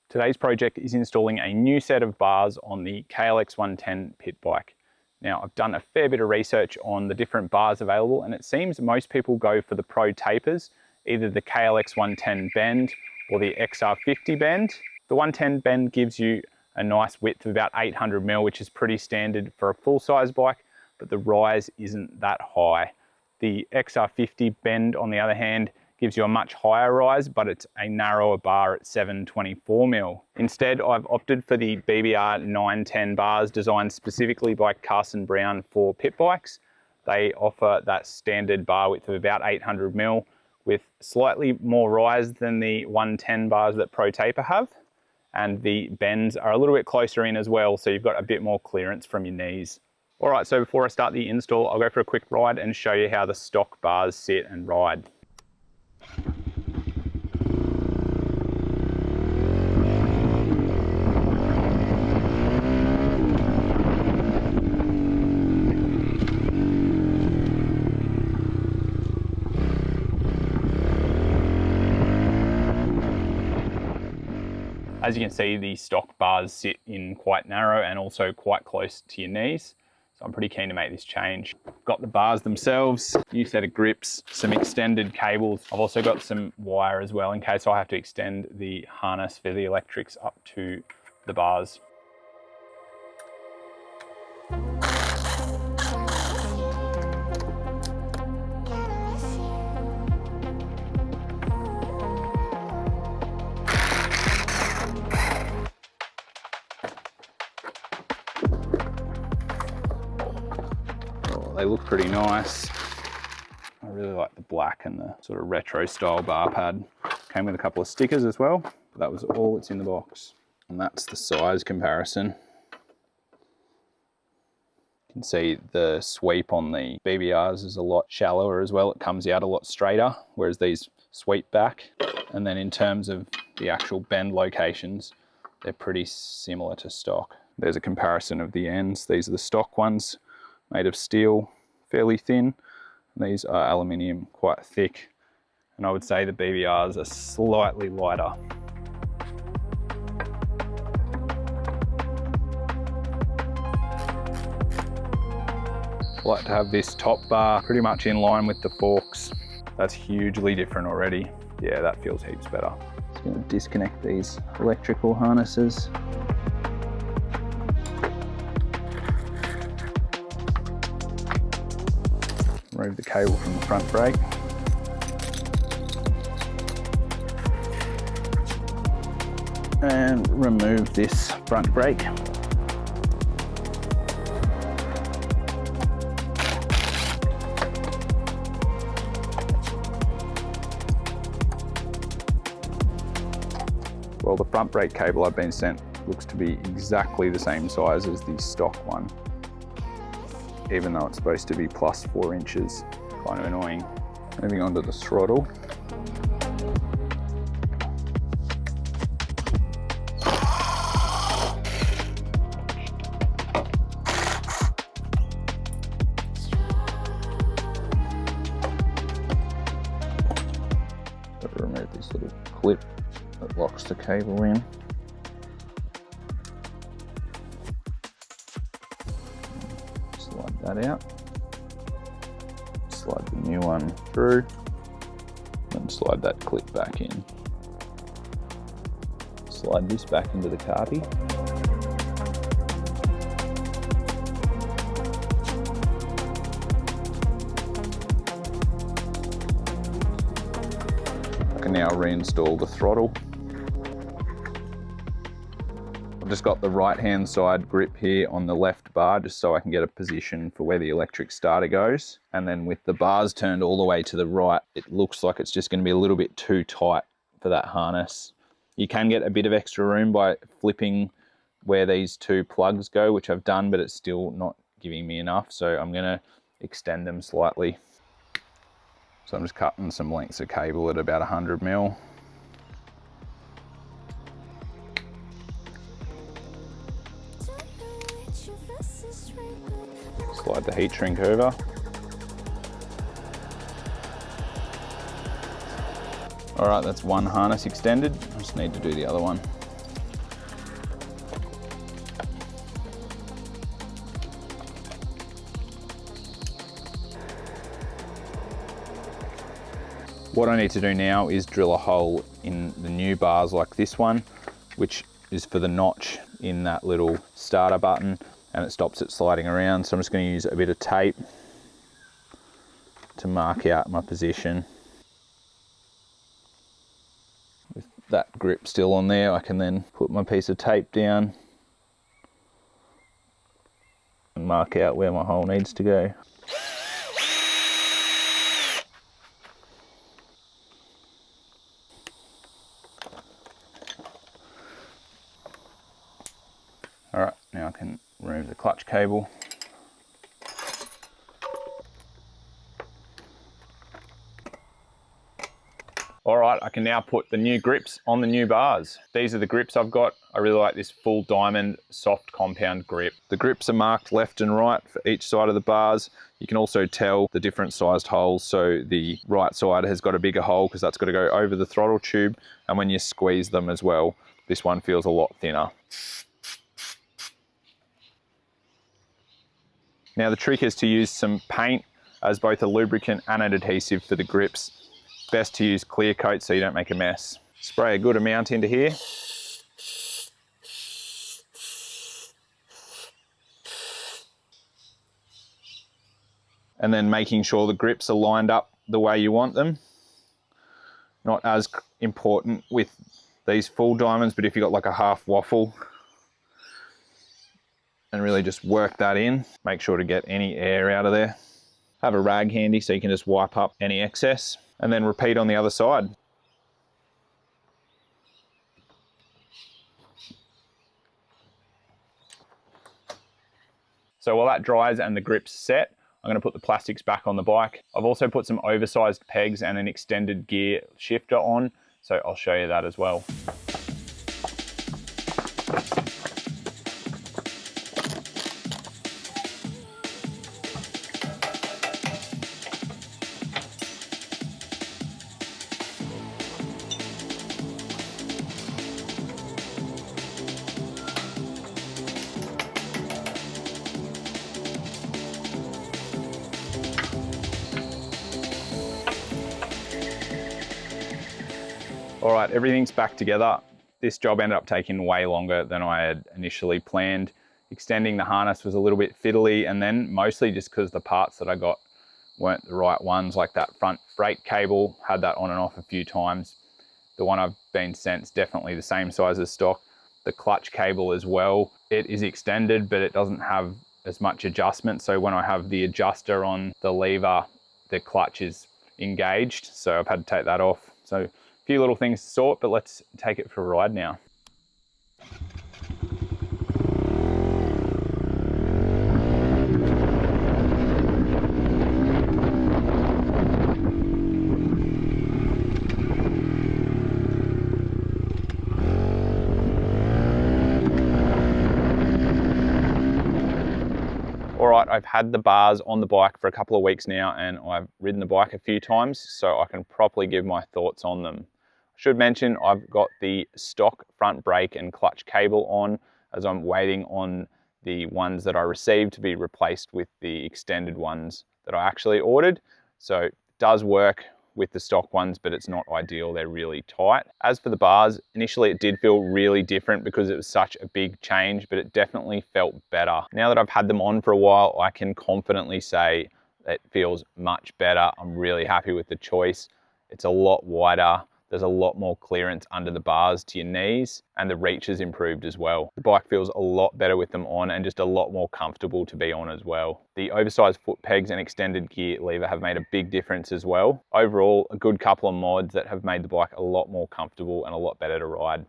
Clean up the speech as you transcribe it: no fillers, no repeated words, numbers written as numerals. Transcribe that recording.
Today's project is installing a new set of bars on the CRF110 pit bike. Now, I've done a fair bit of research on the different bars available, and it seems most people go for the Pro tapers, either the CRF110 bend or the XR50 bend. The 110 bend gives you a nice width of about 800mm, which is pretty standard for a full-size bike, but the rise isn't that high. The XR50 bend, on the other hand, gives you a much higher rise, but it's a narrower bar at 724mm. Instead, I've opted for the BBR 910 bars designed specifically by Carson Brown for pit bikes. They offer that standard bar width of about 800mm with slightly more rise than the 110 bars that Pro Taper have. And the bends are a little bit closer in as well, so you've got a bit more clearance from your knees. All right, so before I start the install, I'll go for a quick ride and show you how the stock bars sit and ride. As you can see, the stock bars sit in quite narrow and also quite close to your knees. So I'm pretty keen to make this change. Got the bars themselves, new set of grips, some extended cables. I've also got some wire as well in case I have to extend the harness for the electrics up to the bars. They look pretty nice. I really like the black and the sort of retro style bar pad. Came with a couple of stickers as well, but that was all that's in the box. And that's the size comparison. You can see the sweep on the BBRs is a lot shallower as well. It comes out a lot straighter, whereas these sweep back. And then in terms of the actual bend locations, they're pretty similar to stock. There's a comparison of the ends. These are the stock ones, made of steel, fairly thin. These are aluminium, quite thick. And I would say the BBRs are slightly lighter. I like to have this top bar pretty much in line with the forks. That's hugely different already. Yeah, that feels heaps better. Just gonna disconnect these electrical harnesses. Remove the cable from the front brake. And remove this front brake. Well, the front brake cable I've been sent looks to be exactly the same size as the stock one, even though it's supposed to be plus 4 inches. Kind of annoying. Moving on to the throttle. Got to remove this little clip that locks the cable in. Slide that out. Slide the new one through, and slide that clip back in. Slide this back into the carby. I can now reinstall the throttle. I've just got the right hand side grip here on the left bar just so I can get a position for where the electric starter goes. And then with the bars turned all the way to the right, it looks like it's just going to be a little bit too tight for that harness. You can get a bit of extra room by flipping where these two plugs go, which I've done, but it's still not giving me enough. So I'm going to extend them slightly. So I'm just cutting some lengths of cable at about 100mm. Slide the heat shrink over. All right, that's one harness extended. I just need to do the other one. What I need to do now is drill a hole in the new bars like this one, which is for the notch in that little starter button, and it stops it sliding around. So I'm just going to use a bit of tape to mark out my position. With that grip still on there, I can then put my piece of tape down and mark out where my hole needs to go. All right, now I can remove the clutch cable. All right, I can now put the new grips on the new bars. These are the grips I've got. I really like this full diamond soft compound grip. The grips are marked left and right for each side of the bars. You can also tell the different sized holes. So the right side has got a bigger hole because that's got to go over the throttle tube. And when you squeeze them as well, this one feels a lot thinner. Now the trick is to use some paint as both a lubricant and an adhesive for the grips. Best to use clear coat so you don't make a mess. Spray a good amount into here. And then making sure the grips are lined up the way you want them. Not as important with these full diamonds, but if you've got like a half waffle, and really just work that in. Make sure to get any air out of there. Have a rag handy so you can just wipe up any excess, and then repeat on the other side. So while that dries and the grip's set, I'm going to put the plastics back on the bike. I've also put some oversized pegs and an extended gear shifter on, so I'll show you that as well. All right, everything's back together. This job ended up taking way longer than I had initially planned. Extending the harness was a little bit fiddly, and then mostly just because the parts that I got weren't the right ones, like that front brake cable, had that on and off a few times. The one I've been sent's definitely the same size as stock. The clutch cable as well, it is extended, but it doesn't have as much adjustment. So when I have the adjuster on the lever, the clutch is engaged. So I've had to take that off. So a few little things to sort, but let's take it for a ride now. All right, I've had the bars on the bike for a couple of weeks now, and I've ridden the bike a few times, so I can properly give my thoughts on them. I should mention I've got the stock front brake and clutch cable on, as I'm waiting on the ones that I received to be replaced with the extended ones that I actually ordered. So it does work with the stock ones, but it's not ideal. They're really tight. As for the bars, initially it did feel really different because it was such a big change, but it definitely felt better. Now that I've had them on for a while, I can confidently say it feels much better. I'm really happy with the choice. It's a lot wider. There's a lot more clearance under the bars to your knees, and the reach has improved as well. The bike feels a lot better with them on, and just a lot more comfortable to be on as well. The oversized foot pegs and extended gear lever have made a big difference as well. Overall, a good couple of mods that have made the bike a lot more comfortable and a lot better to ride.